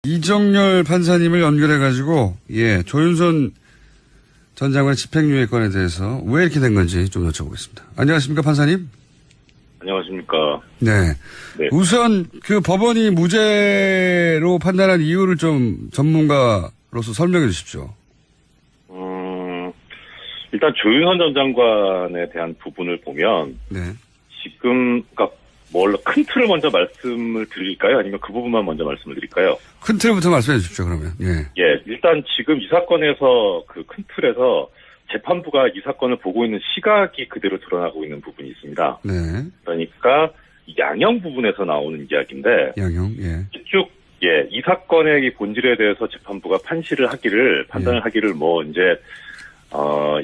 이정열 판사님을 연결해가지고, 조윤선 전 장관의 집행유예 건에 대해서 왜 이렇게 된 건지 좀 여쭤보겠습니다. 안녕하십니까, 판사님? 안녕하십니까. 네. 네. 우선 그 법원이 무죄로 판단한 이유를 좀 전문가로서 설명해 주십시오. 일단 조윤선 전 장관에 대한 부분을 보면, 네. 지금, 큰 틀을 먼저 말씀을 드릴까요? 아니면 그 부분만 먼저 말씀을 드릴까요? 큰 틀부터 말씀해 주십시오, 그러면. 예, 일단 지금 이 사건에서 그 큰 틀에서 재판부가 이 사건을 보고 있는 시각이 그대로 드러나고 있는 부분이 있습니다. 네. 그러니까 양형 부분에서 나오는 이야기인데, 양형, 쭉, 이 사건의 이 본질에 대해서 재판부가 판단을 하기를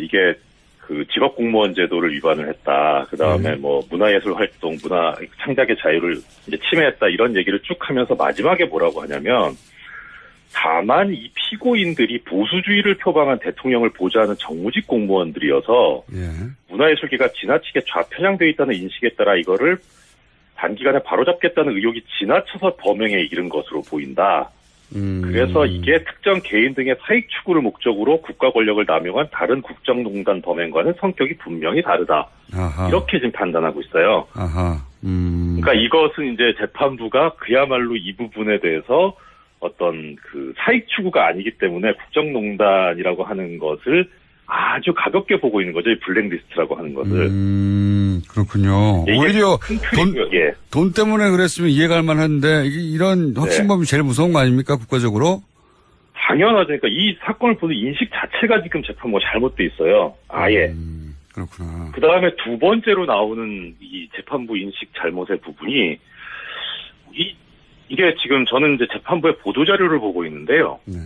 이게 그 직업공무원 제도를 위반을 했다. 그 다음에 문화예술 활동, 문화 창작의 자유를 이제 침해했다. 이런 얘기를 쭉 하면서 마지막에 뭐라고 하냐면, 다만 이 피고인들이 보수주의를 표방한 대통령을 보좌하는 정무직 공무원들이어서 문화예술계가 지나치게 좌편향되어 있다는 인식에 따라 이거를 단기간에 바로잡겠다는 의욕이 지나쳐서 범행에 이른 것으로 보인다. 그래서 이게 특정 개인 등의 사익 추구를 목적으로 국가 권력을 남용한 다른 국정농단 범행과는 성격이 분명히 다르다. 아하. 이렇게 지금 판단하고 있어요. 아하. 그러니까 이것은 이제 재판부가 그야말로 이 부분에 대해서 어떤 그 사익 추구가 아니기 때문에 국정농단이라고 하는 것을 아주 가볍게 보고 있는 거죠. 이 블랙리스트라고 하는 것을. 그렇군요. 오히려 돈 때문에 그랬으면 이해가 할 만한데 이런 확신범이 제일 무서운 거 아닙니까? 국가적으로? 당연하죠. 그러니까 이 사건을 보는 인식 자체가 지금 재판부가 잘못돼 있어요. 아예. 그렇구나. 그 다음에 두 번째로 나오는 이 재판부 인식 잘못의 부분이 이게 지금 저는 이제 재판부의 보도자료를 보고 있는데요. 네.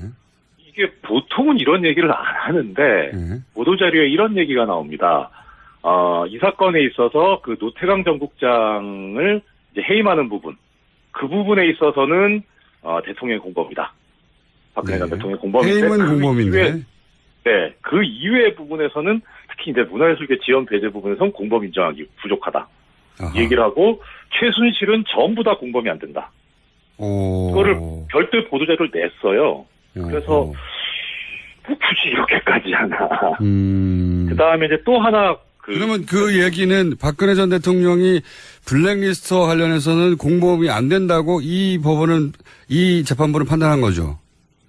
이게 보통은 이런 얘기를 안 하는데 보도자료에 이런 얘기가 나옵니다. 이 사건에 있어서 그 노태강 전국장을 이제 해임하는 부분, 그 부분에 있어서는 대통령의 공범이다. 박근혜 전 대통령의 공범인데 해임은 공범인데. 네, 그 이외의 부분에서는 특히 이제 문화예술계 지원 배제 부분에서는 공범 인정하기 부족하다. 아하. 얘기를 하고 최순실은 전부 다 공범이 안 된다. 그거를 별도의 보도자료를 냈어요. 그래서 굳이 이렇게까지 하나. 그 다음에 이제 또 하나 그러면 그 얘기는 박근혜 전 대통령이 블랙리스트와 관련해서는 공범이 안 된다고 이 재판부는 판단한 거죠.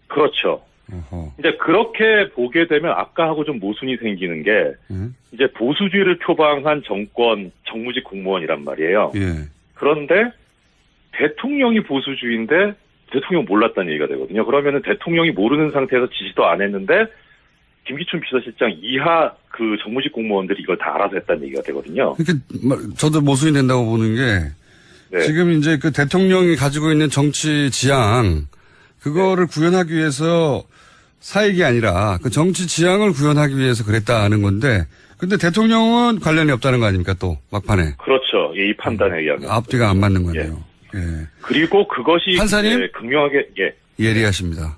그렇죠. 어허. 이제 그렇게 보게 되면 아까하고 좀 모순이 생기는 게 이제 보수주의를 표방한 정무직 공무원이란 말이에요. 그런데 대통령이 보수주의인데 대통령 몰랐다는 얘기가 되거든요. 그러면은 대통령이 모르는 상태에서 지시도 안 했는데 김기춘 비서실장 이하 그 정무직 공무원들이 이걸 다 알아서 했다는 얘기가 되거든요. 그러니까 저도 모순이 된다고 보는 게 지금 이제 그 대통령이 가지고 있는 정치 지향 그거를 구현하기 위해서 사익이 아니라 그 정치 지향을 구현하기 위해서 그랬다는 건데 근데 대통령은 관련이 없다는 거 아닙니까 또 막판에. 그렇죠. 이 판단에 의하면. 앞뒤가 안 맞는 거네요. 그리고 그것이 판사님 극명하게 예리하십니다.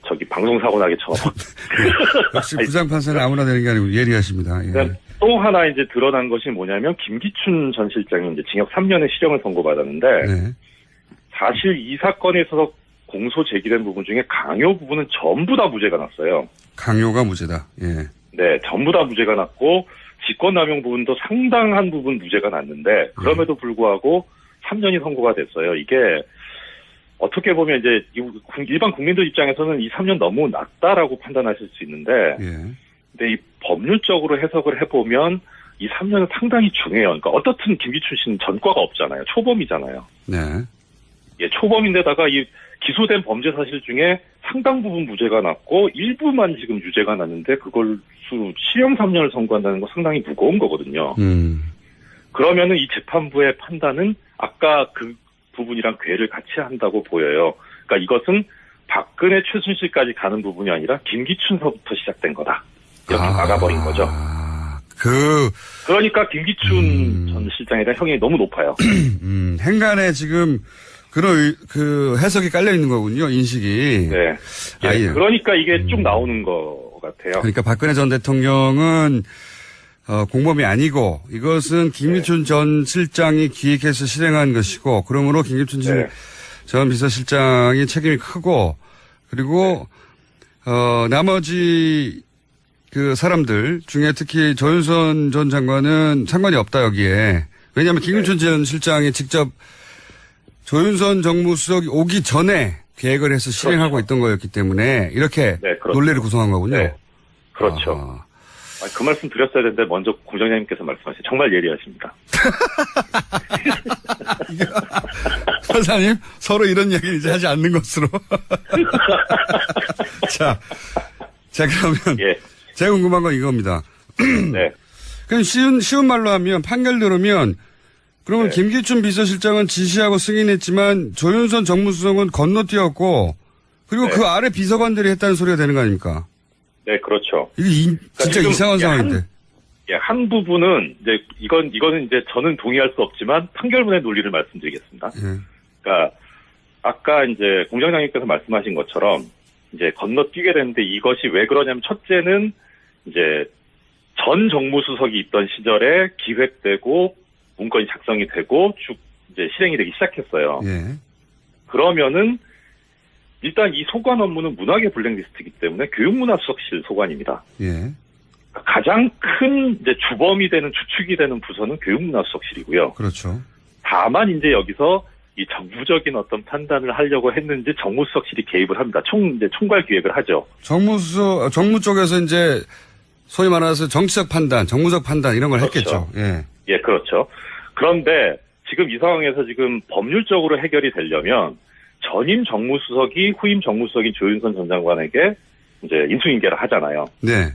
저기 방송 사고 나게 처음. 역시 부장 판사는 아무나 되는 게 아니고 예리하십니다. 또 하나 이제 드러난 것이 뭐냐면 김기춘 전 실장이 이제 징역 3년의 실형을 선고받았는데 사실 이 사건에 있어서 공소 제기된 부분 중에 강요 부분은 전부 다 무죄가 났어요. 강요가 무죄다. 네, 전부 다 무죄가 났고 직권남용 부분도 상당한 부분 무죄가 났는데 그럼에도 불구하고 3년이 선고가 됐어요. 이게 어떻게 보면 이제 일반 국민들 입장에서는 이 3년 너무 낮다라고 판단하실 수 있는데 근데 이 법률적으로 해석을 해보면 이 3년은 상당히 중요해요. 그러니까 어떻든 김기춘 씨는 전과가 없잖아요. 초범이잖아요. 초범인데다가 이 기소된 범죄 사실 중에 상당 부분 무죄가 났고 일부만 지금 유죄가 났는데 그걸 실형 3년을 선고한다는 건 상당히 무거운 거거든요. 그러면은 이 재판부의 판단은 아까 그 부분이랑 궤를 같이 한다고 보여요. 그러니까 이것은 박근혜 최순실까지 가는 부분이 아니라 김기춘서부터 시작된 거다. 이렇게 막아버린 거죠. 그러니까 김기춘 전 실장에 대한 형이 너무 높아요. 행간에 지금 그런 그 해석이 깔려 있는 거군요, 인식이. 그러니까 이게 쭉 나오는 것 같아요. 그러니까 박근혜 전 대통령은 공범이 아니고 이것은 김기춘 전 실장이 기획해서 실행한 것이고 그러므로 김기춘 전 비서실장이 책임이 크고 그리고 나머지 그 사람들 중에 특히 조윤선 전 장관은 상관이 없다 여기에. 왜냐하면 김기춘 전 실장이 직접 조윤선 정무수석이 오기 전에 계획을 해서 실행하고 있던 거였기 때문에 이렇게 논리를 구성한 거군요. 네. 그렇죠. 그 말씀 드렸어야 되는데 먼저 공장장님께서 말씀하신 정말 예리하십니다. 선사님 서로 이런 이야기를 이제 하지 않는 것으로. 자 그러면 제가 궁금한 건 이겁니다. 네. 그럼 쉬운 말로 하면 판결 들으면 그러면 김기춘 비서실장은 지시하고 승인했지만 조윤선 정무수석은 건너뛰었고 그리고 그 아래 비서관들이 했다는 소리가 되는 거 아닙니까? 네, 그렇죠. 이게 진짜 이상한 상황인데. 한 부분은 이제 이거는 이제 저는 동의할 수 없지만 판결문의 논리를 말씀드리겠습니다. 그러니까 아까 이제 공장장님께서 말씀하신 것처럼 이제 건너뛰게 되는데 이것이 왜 그러냐면 첫째는 이제 전 정무수석이 있던 시절에 기획되고 문건이 작성이 되고 쭉 이제 실행이 되기 시작했어요. 그러면은 일단 이 소관 업무는 문화계 블랙리스트이기 때문에 교육문화수석실 소관입니다. 가장 큰 이제 주범이 되는 주축이 되는 부서는 교육문화수석실이고요. 그렇죠. 다만 이제 여기서 이 정부적인 어떤 판단을 하려고 했는지 정무수석실이 개입을 합니다. 이제 총괄 기획을 하죠. 정무 쪽에서 이제 소위 말해서 정치적 판단, 정무적 판단 이런 걸 했겠죠. 예, 그렇죠. 그런데 지금 이 상황에서 지금 법률적으로 해결이 되려면 전임 정무수석이 후임 정무수석인 조윤선 전 장관에게 이제 인수인계를 하잖아요. 네.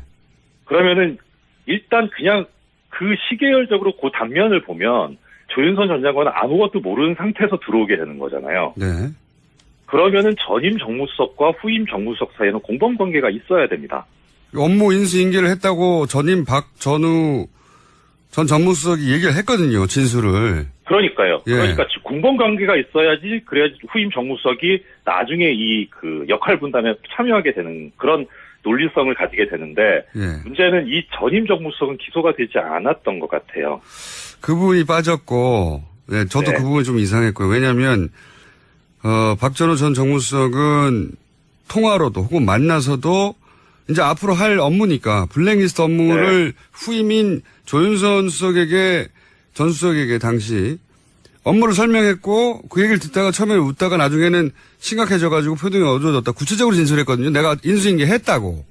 그러면은 일단 그냥 그 시계열적으로 그 단면을 보면 조윤선 전 장관은 아무것도 모르는 상태에서 들어오게 되는 거잖아요. 네. 그러면은 전임 정무수석과 후임 정무수석 사이에는 공범 관계가 있어야 됩니다. 업무 인수인계를 했다고 전임 박전우 전 정무수석이 얘기를 했거든요. 진술을. 그러니까요. 그러니까 공범 관계가 있어야지 그래야지 후임 정무수석이 나중에 이 그 역할 분담에 참여하게 되는 그런 논리성을 가지게 되는데 문제는 이 전임 정무수석은 기소가 되지 않았던 것 같아요. 그 부분이 빠졌고 저도 그 부분이 좀 이상했고요. 왜냐하면 박전우 전 정무수석은 통화로도 혹은 만나서도 이제 앞으로 할 업무니까 블랙리스트 업무를 후임인 조윤선 전 수석에게 당시 업무를 설명했고 그 얘기를 듣다가 처음에 웃다가 나중에는 심각해져가지고 표정이 어두워졌다. 구체적으로 진술했거든요. 내가 인수인계 했다고.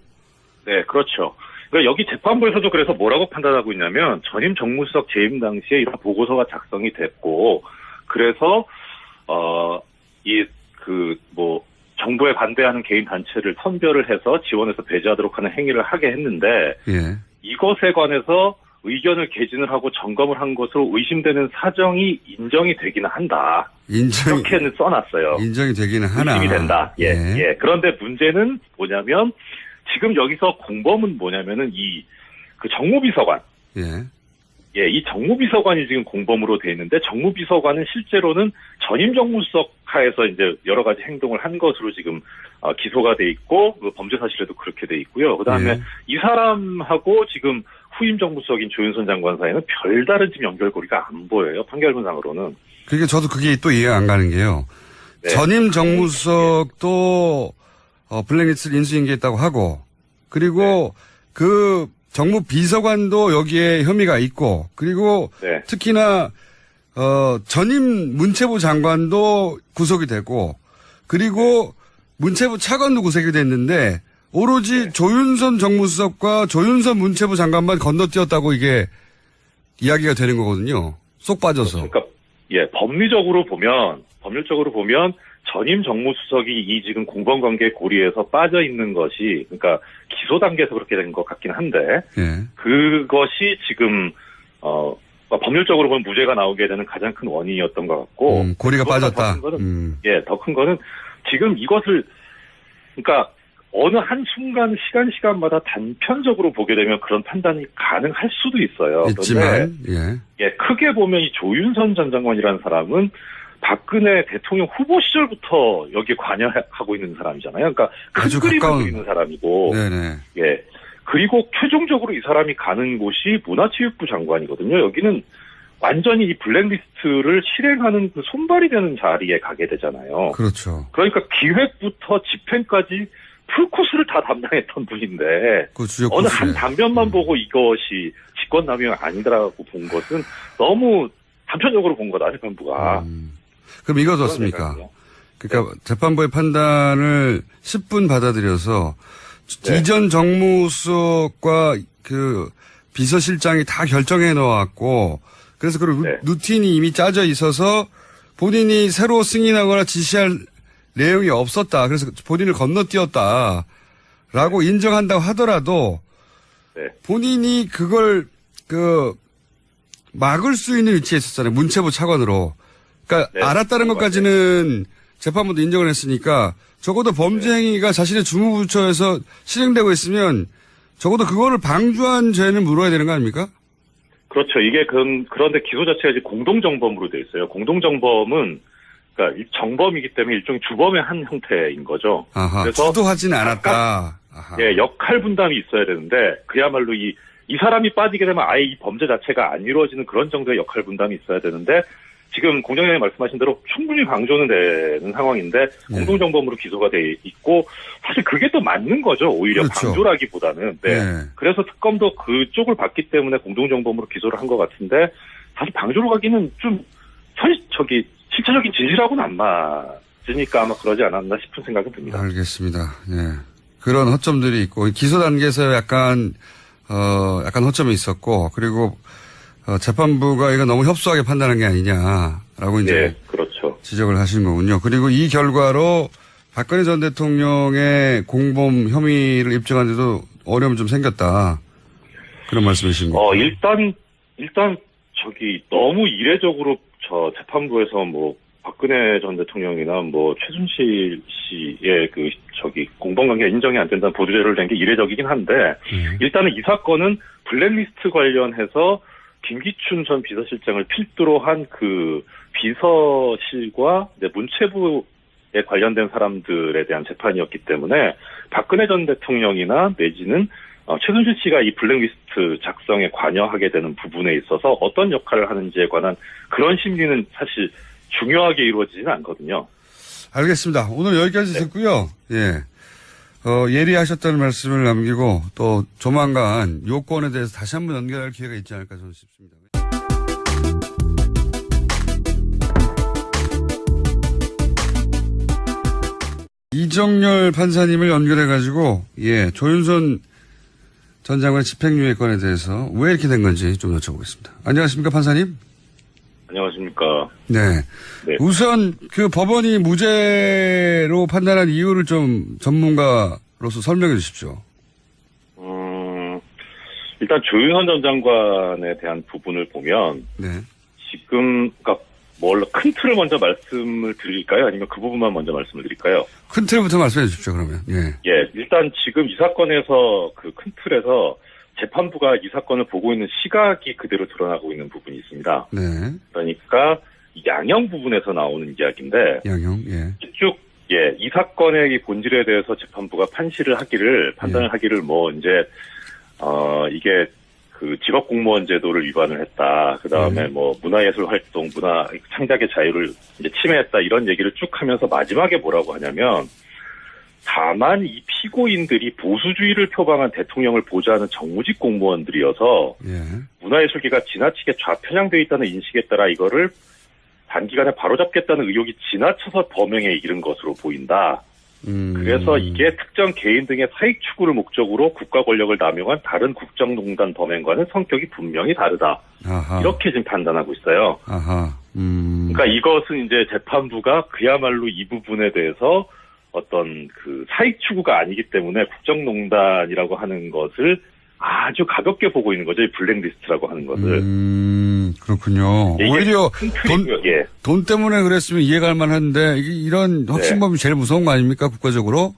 네, 그렇죠. 그러니까 여기 재판부에서도 그래서 뭐라고 판단하고 있냐면 전임 정무수석 재임 당시에 이런 보고서가 작성이 됐고 그래서 정부에 반대하는 개인 단체를 선별을 해서 지원해서 배제하도록 하는 행위를 하게 했는데 이것에 관해서 의견을 개진을 하고 점검을 한 것으로 의심되는 사정이 인정이 되기는 한다. 이렇게는 써놨어요. 인정이 되기는 하나. 의심이 된다. 그런데 문제는 뭐냐면 지금 여기서 공범은 뭐냐면은 그 정무비서관. 이 정무비서관이 지금 공범으로 돼 있는데 정무비서관은 실제로는 전임 정무수석 하에서 이제 여러 가지 행동을 한 것으로 지금 기소가 돼 있고 그 범죄 사실에도 그렇게 돼 있고요. 그다음에 이 사람하고 지금 후임 정무수석인 조윤선 장관 사이는 별다른 지금 연결고리가 안 보여요. 판결문상으로는. 그러니까 저도 그게 또 이해가 안 가는 게요. 전임 정무수석도 블랙리스트를 인수인계했다고 하고 그리고 그 정무 비서관도 여기에 혐의가 있고 그리고 특히나 전임 문체부 장관도 구속이 되고 그리고 문체부 차관도 구속이 됐는데 오로지 조윤선 정무수석과 조윤선 문체부 장관만 건너뛰었다고 이게 이야기가 되는 거거든요. 쏙 빠져서. 그러니까 법률적으로 보면 전임 정무수석이 이 지금 공범관계 고리에서 빠져 있는 것이 그러니까 기소 단계에서 그렇게 된 것 같긴 한데 그것이 지금 법률적으로 보면 무죄가 나오게 되는 가장 큰 원인이었던 것 같고 고리가 빠졌다. 더 큰 거는 지금 이것을 그러니까 어느 한 시간마다 단편적으로 보게 되면 그런 판단이 가능할 수도 있어요. 있지만 크게 보면 이 조윤선 전 장관이라는 사람은 박근혜 대통령 후보 시절부터 여기에 관여하고 있는 사람이잖아요. 그러니까 큰 그림을 그리는 사람이고, 그리고 최종적으로 이 사람이 가는 곳이 문화체육부 장관이거든요. 여기는 완전히 이 블랙리스트를 실행하는 그 손발이 되는 자리에 가게 되잖아요. 그렇죠. 그러니까 기획부터 집행까지 풀코스를 다 담당했던 분인데 그 주요 어느 코스에. 한 단면만 보고 이것이 직권남용이 아니더라고 본 것은 너무 단편적으로 본 거다, 재판부가. 그럼 이거 어떻습니까? 그러니까 재판부의 판단을 10분 받아들여서 네. 이전 정무수석과 그 비서실장이 다 결정해 놓았고 그래서 그 네. 루틴이 이미 짜져 있어서 본인이 새로 승인하거나 지시할 내용이 없었다. 그래서 본인을 건너뛰었다라고 인정한다고 하더라도 네. 본인이 그걸 막을 수 있는 위치에 있었잖아요. 문체부 차관으로. 그러니까 네. 알았다는 것까지는 재판부도 인정을 했으니까 적어도 범죄 행위가 자신의 주무부처에서 실행되고 있으면 적어도 그거를 방조한 죄는 물어야 되는 거 아닙니까? 그렇죠. 이게 그런데 기소 자체가 이제 공동정범으로 돼 있어요. 공동정범은 그러니까 정범이기 때문에 일종의 주범의 한 형태인 거죠. 아하, 그래서 주도하진 않았다. 아하. 예, 역할 분담이 있어야 되는데 그야말로 이 사람이 빠지게 되면 아예 이 범죄 자체가 안 이루어지는 그런 정도의 역할 분담이 있어야 되는데 지금 공장장님 말씀하신 대로 충분히 방조는 되는 상황인데 공동정범으로 기소가 돼 있고 사실 그게 또 맞는 거죠. 오히려 그렇죠. 방조라기보다는. 네. 네. 그래서 특검도 그쪽을 봤기 때문에 공동정범으로 기소를 한 것 같은데 사실 방조로 가기는 좀 실체적인 진실하고는 안 맞으니까 아마 그러지 않았나 싶은 생각이 듭니다. 알겠습니다. 예. 그런 허점들이 있고 기소 단계에서 약간 허점이 있었고 그리고 재판부가 이거 너무 협소하게 판단한 게 아니냐라고 이제 네, 그렇죠. 지적을 하신 거군요. 그리고 이 결과로 박근혜 전 대통령의 공범 혐의를 입증하는 데도 어려움이 좀 생겼다. 그런 말씀이신 거죠. 일단 너무 이례적으로 재판부에서 박근혜 전 대통령이나 최순실 씨의 공범관계가 인정이 안 된다는 보도자료를 낸 게 이례적이긴 한데 일단은 이 사건은 블랙리스트 관련해서 김기춘 전 비서실장을 필두로 한 그 비서실과 이제 문체부에 관련된 사람들에 대한 재판이었기 때문에 박근혜 전 대통령이나 내지는 최순실 씨가 이 블랙리스트 작성에 관여하게 되는 부분에 있어서 어떤 역할을 하는지에 관한 그런 심리는 사실 중요하게 이루어지지는 않거든요. 알겠습니다. 오늘 여기까지 듣고요. 예. 예리하셨다는 말씀을 남기고 또 조만간 요건에 대해서 다시 한번 연결할 기회가 있지 않을까 저는 싶습니다. 이정열 판사님을 연결해가지고 조윤선 전 장관의 집행유예 건에 대해서 왜 이렇게 된 건지 좀 여쭤보겠습니다. 안녕하십니까 판사님? 안녕하십니까. 네. 네. 우선 그 법원이 무죄로 판단한 이유를 좀 전문가로서 설명해 주십시오. 일단 조윤선 전 장관에 대한 부분을 보면 네. 지금 큰 틀을 먼저 말씀을 드릴까요? 아니면 그 부분만 먼저 말씀을 드릴까요? 큰 틀부터 말씀해 주십시오. 그러면. 예, 일단 지금 이 사건에서 그 큰 틀에서 재판부가 이 사건을 보고 있는 시각이 그대로 드러나고 있는 부분이 있습니다. 네. 그러니까 양형 부분에서 나오는 이야기인데 양형. 예. 이 사건의 이 본질에 대해서 재판부가 판단을 하기를 이게 그 직업공무원 제도를 위반을 했다. 그 다음에 문화예술 활동, 문화 창작의 자유를 이제 침해했다. 이런 얘기를 쭉 하면서 마지막에 뭐라고 하냐면 다만 이 피고인들이 보수주의를 표방한 대통령을 보좌하는 정무직 공무원들이어서 문화예술계가 지나치게 좌편향되어 있다는 인식에 따라 이거를 단기간에 바로잡겠다는 의욕이 지나쳐서 범행에 이른 것으로 보인다. 그래서 이게 특정 개인 등의 사익 추구를 목적으로 국가 권력을 남용한 다른 국정농단 범행과는 성격이 분명히 다르다. 아하. 이렇게 지금 판단하고 있어요. 아하. 그러니까 이것은 이제 재판부가 그야말로 이 부분에 대해서 어떤 그 사익 추구가 아니기 때문에 국정농단이라고 하는 것을 아주 가볍게 보고 있는 거죠. 이 블랙리스트라고 하는 것을. 그렇군요. 오히려 돈 때문에 그랬으면 이해가 할 만한데 이런 확신범이 제일 무서운 거 아닙니까? 국가적으로?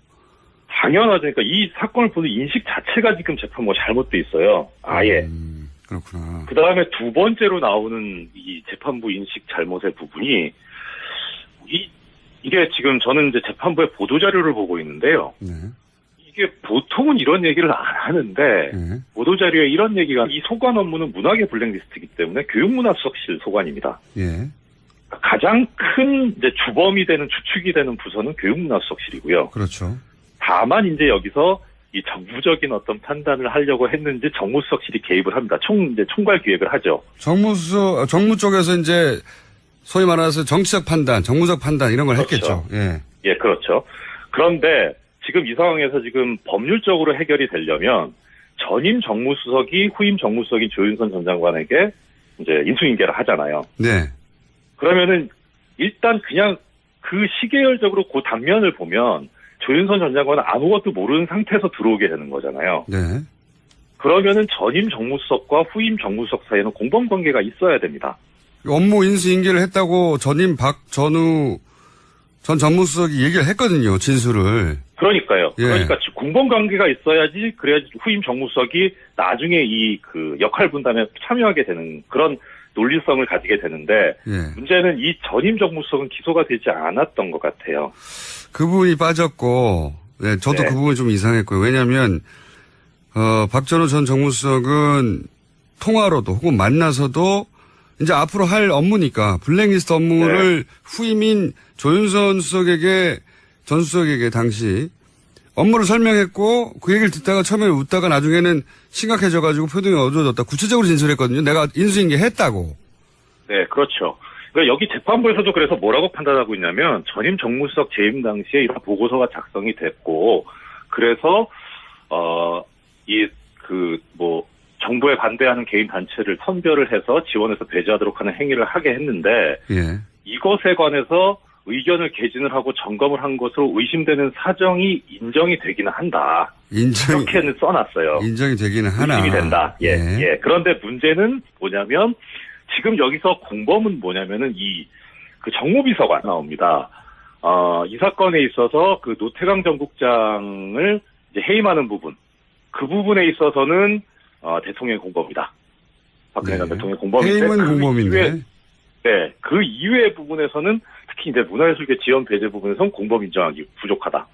당연하죠. 그러니까 이 사건을 보는 인식 자체가 지금 재판부가 잘못돼 있어요. 아예. 그렇구나. 그 다음에 두 번째로 나오는 이 재판부 인식 잘못의 부분이 이게 지금 저는 이제 재판부의 보도자료를 보고 있는데요. 네. 이게 보통은 이런 얘기를 안 하는데 보도자료에 이런 얘기가 이 소관 업무는 문화계 블랙리스트이기 때문에 교육문화수석실 소관입니다. 예. 가장 큰 이제 주범이 되는 주축이 되는 부서는 교육문화수석실이고요. 그렇죠. 다만 이제 여기서 이 정부적인 어떤 판단을 하려고 했는지 정무수석실이 개입을 합니다. 이제 총괄 기획을 하죠. 정무 쪽에서 이제 소위 말해서 정치적 판단, 정무적 판단 이런 걸 그렇죠. 했겠죠. 예. 예, 그렇죠. 그런데 지금 이 상황에서 지금 법률적으로 해결이 되려면 전임 정무수석이 후임 정무수석인 조윤선 전 장관에게 이제 인수인계를 하잖아요. 네. 그러면은 일단 그냥 그 시계열적으로 그 단면을 보면 조윤선 전 장관은 아무것도 모르는 상태에서 들어오게 되는 거잖아요. 네. 그러면은 전임 정무수석과 후임 정무수석 사이에는 공범 관계가 있어야 됩니다. 업무 인수인계를 했다고 전임 박전우 전 정무수석이 얘기를 했거든요. 진술을. 그러니까요. 예. 그러니까 공범 관계가 있어야지 그래야지 후임 정무수석이 나중에 이 그 역할 분담에 참여하게 되는 그런 논리성을 가지게 되는데 예. 문제는 이 전임 정무수석은 기소가 되지 않았던 것 같아요. 그 부분이 빠졌고, 네, 저도 네. 그 부분이 좀 이상했고요. 왜냐하면 박전우 전 정무수석은 통화로도 혹은 만나서도 이제 앞으로 할 업무니까 블랙리스트 업무를 후임인 조윤선 전 수석에게 당시 업무를 설명했고 그 얘기를 듣다가 처음에 웃다가 나중에는 심각해져가지고 표정이 어두워졌다. 구체적으로 진술했거든요. 내가 인수인계 했다고. 네, 그렇죠. 그러니까 여기 재판부에서도 그래서 뭐라고 판단하고 있냐면 전임 정무수석 재임 당시에 이런 보고서가 작성이 됐고 그래서 정부에 반대하는 개인 단체를 선별을 해서 지원해서 배제하도록 하는 행위를 하게 했는데 예. 이것에 관해서 의견을 개진을 하고 점검을 한 것으로 의심되는 사정이 인정이 되기는 한다. 이렇게는 써놨어요. 인정이 되기는 하나. 의심이 된다. 예, 예. 예. 그런데 문제는 뭐냐면 지금 여기서 공범은 뭐냐면은 그 정무비서관 나옵니다. 이 사건에 있어서 그 노태강 전 국장을 이제 해임하는 부분, 그 부분에 있어서는 대통령의 공범이다. 박근혜 전 대통령의 공범인데 해임은 공범인데. 네, 그 이외의 부분에서는 특히 이제 문화예술계 지원 배제 부분에서는 공범 인정하기 부족하다.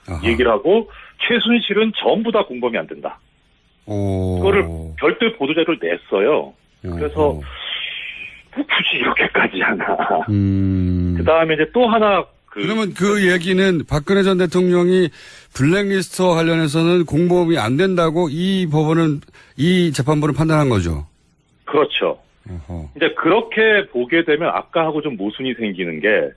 아하. 얘기를 하고 최순실은 전부 다 공범이 안 된다. 그거를 별도의 보도자료를 냈어요. 그래서 뭐 굳이 이렇게까지 하나. 그 다음에 이제 또 하나 그러면 그 얘기는 박근혜 전 대통령이 블랙리스트와 관련해서는 공범이 안 된다고 이 재판부는 판단한 거죠. 그렇죠. 어허. 이제 그렇게 보게 되면 아까하고 좀 모순이 생기는 게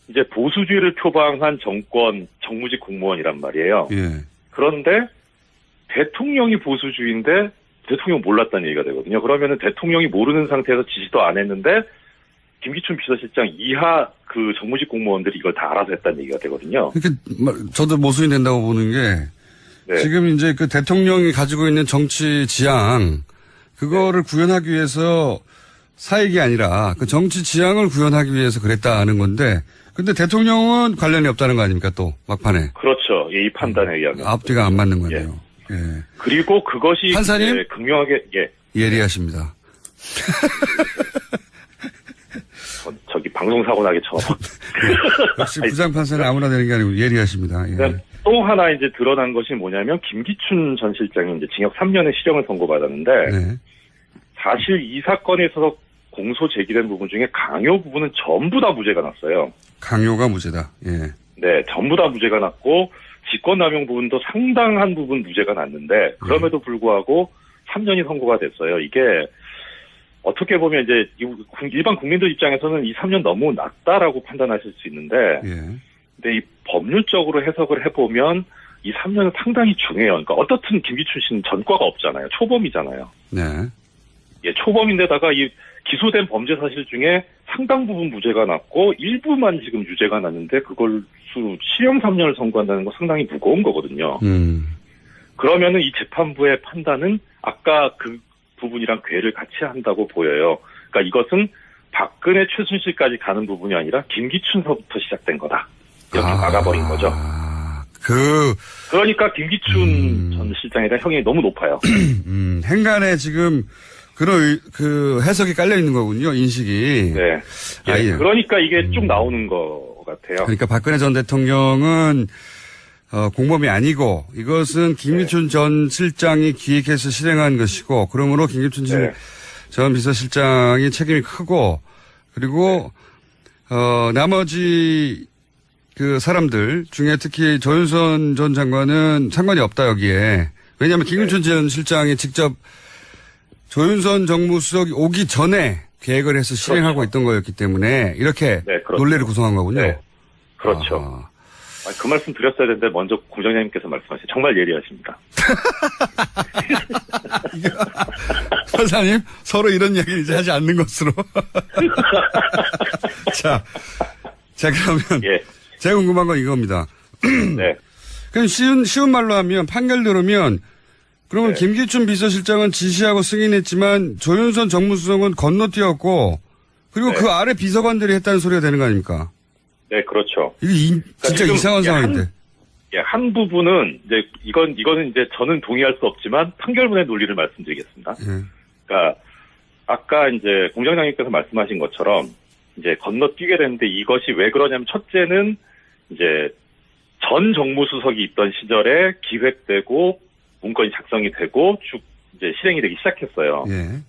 이제 보수주의를 표방한 정무직 공무원이란 말이에요. 예. 그런데 대통령이 보수주의인데 대통령 몰랐다는 얘기가 되거든요. 그러면은 대통령이 모르는 상태에서 지시도 안 했는데 김기춘 비서실장 이하 그 정무직 공무원들이 이걸 다 알아서 했다는 얘기가 되거든요. 그러니까 저도 모순이 된다고 보는 게 네. 지금 이제 그 대통령이 가지고 있는 정치 지향 그거를 구현하기 위해서 사익이 아니라 그 정치 지향을 구현하기 위해서 그랬다는 건데 근데 대통령은 관련이 없다는 거 아닙니까 또 막판에. 그렇죠. 이 판단에 의하면. 앞뒤가 안 맞는 거네요. 예. 그리고 그것이 판사님? 극명하게 예리하십니다. 저기 방송사고 나게 처음. 역시 부장판사는 아무나 되는 게 아니고 예리하십니다. 예. 또 하나 이제 드러난 것이 뭐냐면 김기춘 전 실장이 이제 징역 3년의 실형을 선고받았는데 네. 사실 이 사건에 있어서 공소 제기된 부분 중에 강요 부분은 전부 다 무죄가 났어요. 강요가 무죄다. 예. 네, 전부 다 무죄가 났고 직권남용 부분도 상당한 부분 무죄가 났는데 그럼에도 불구하고 3년이 선고가 됐어요. 이게 어떻게 보면 이제 일반 국민들 입장에서는 이 3년 너무 낮다라고 판단하실 수 있는데 예. 근데 이 법률적으로 해석을 해보면 이 3년은 상당히 중요해요. 그러니까 어떻든 김기춘 씨는 전과가 없잖아요. 초범이잖아요. 네. 예, 초범인데다가 이 기소된 범죄 사실 중에 상당 부분 무죄가 났고 일부만 지금 유죄가 났는데 그걸 실형 3년을 선고한다는 거 상당히 무거운 거거든요. 그러면은 이 재판부의 판단은 아까 그 부분이랑 궤를 같이 한다고 보여요. 그러니까 이것은 박근혜 최순실까지 가는 부분이 아니라 김기춘서부터 시작된 거다. 이렇게 막아버린 거죠. 그러니까 김기춘 전 실장에 대한 형이 너무 높아요. 행간에 지금 그런 그 해석이 깔려 있는 거군요. 인식이. 네. 예, 그러니까 이게 쭉 나오는 것 같아요. 그러니까 박근혜 전 대통령은 공범이 아니고 이것은 김기춘 전 실장이 기획해서 실행한 것이고 그러므로 김기춘 전 비서실장이 책임이 크고 그리고 나머지 그 사람들 중에 특히 조윤선 전 장관은 상관이 없다 여기에. 왜냐하면 김기춘 전 실장이 직접 조윤선 정무수석이 오기 전에 계획을 해서 실행하고 있던 거였기 때문에 이렇게 논리를 구성한 거군요. 네. 그렇죠. 그 말씀 드렸어야 되는데 먼저 공장장님께서 말씀하시죠. 정말 예리하십니다. 사장님 서로 이런 이야기를 이제 하지 않는 것으로. 자 그러면 예. 제가 궁금한 건 이겁니다. 네. 그럼 쉬운 말로 하면 판결 들으면 그러면 네. 김기춘 비서실장은 지시하고 승인했지만 조윤선 정무수석은 건너뛰었고 그리고 그 아래 비서관들이 했다는 소리가 되는 거 아닙니까? 네, 그렇죠. 이게 진짜 이상한 상황인데. 한 부분은 이제 이거는 이제 저는 동의할 수 없지만 판결문의 논리를 말씀드리겠습니다. 그러니까 아까 이제 공장장님께서 말씀하신 것처럼 이제 건너뛰게 되는데 이것이 왜 그러냐면 첫째는 이제 전 정무수석이 있던 시절에 기획되고 문건이 작성이 되고 쭉 이제 실행이 되기 시작했어요. 예.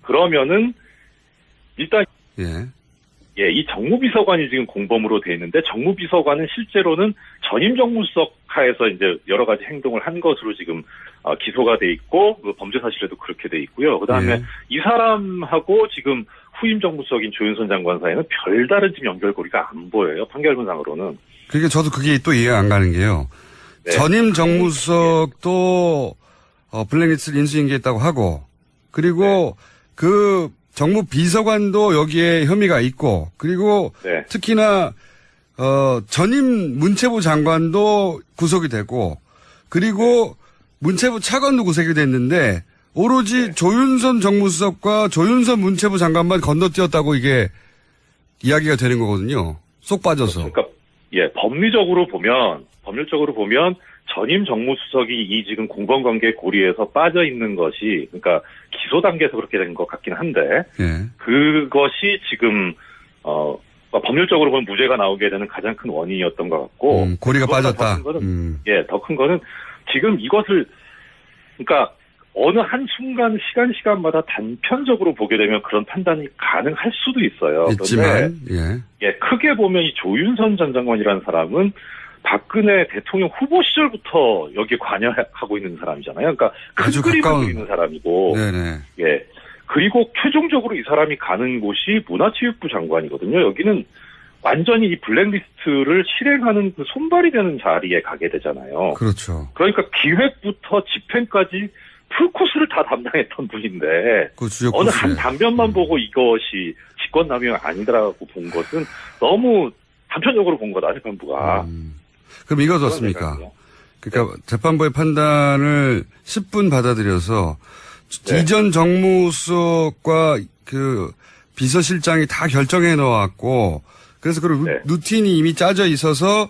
그러면은 일단 예. 이 정무비서관이 지금 공범으로 돼 있는데 정무비서관은 실제로는 전임 정무수석 하에서 이제 여러 가지 행동을 한 것으로 지금 기소가 돼 있고 그 범죄 사실에도 그렇게 돼 있고요. 그다음에 이 사람하고 지금 후임 정무수석인 조윤선 장관 사이는 별다른 지금 연결고리가 안 보여요. 판결문상으로는. 그러니까 저도 그게 또 이해가 안 가는 게요. 네. 전임 정무수석도 블랙리스트를 인수인계했다고 하고 그리고 그 정무 비서관도 여기에 혐의가 있고 그리고 특히나 전임 문체부 장관도 구속이 되고 그리고 문체부 차관도 구속이 됐는데 오로지 조윤선 정무수석과 조윤선 문체부 장관만 건너뛰었다고 이게 이야기가 되는 거거든요. 쏙 빠져서. 그러니까 법률적으로 보면 전임 정무수석이 이 지금 공범관계 고리에서 빠져 있는 것이 그러니까 기소 단계에서 그렇게 된 것 같긴 한데 그것이 지금 법률적으로 보면 무죄가 나오게 되는 가장 큰 원인이었던 것 같고 고리가 빠졌다. 더 큰 거는 지금 이것을 그러니까 어느 한 순간 시간마다 단편적으로 보게 되면 그런 판단이 가능할 수도 있어요. 있지만 크게 보면 이 조윤선 전 장관이라는 사람은 박근혜 대통령 후보 시절부터 여기에 관여하고 있는 사람이잖아요. 그러니까 큰 그림을 그리는 사람이고, 그리고 최종적으로 이 사람이 가는 곳이 문화체육부 장관이거든요. 여기는 완전히 이 블랙리스트를 실행하는 그 손발이 되는 자리에 가게 되잖아요. 그렇죠. 그러니까 기획부터 집행까지 풀코스를 다 담당했던 분인데 어느 한 단면만 보고 이것이 직권남용이 아니더라고 본 것은 너무 단편적으로 본 거다 재판부가. 그럼 이거 어떻습니까? 그러니까 재판부의 판단을 10분 받아들여서 이전 정무수석과 그 비서실장이 다 결정해 놓았고 그래서 그 루틴이 이미 짜져 있어서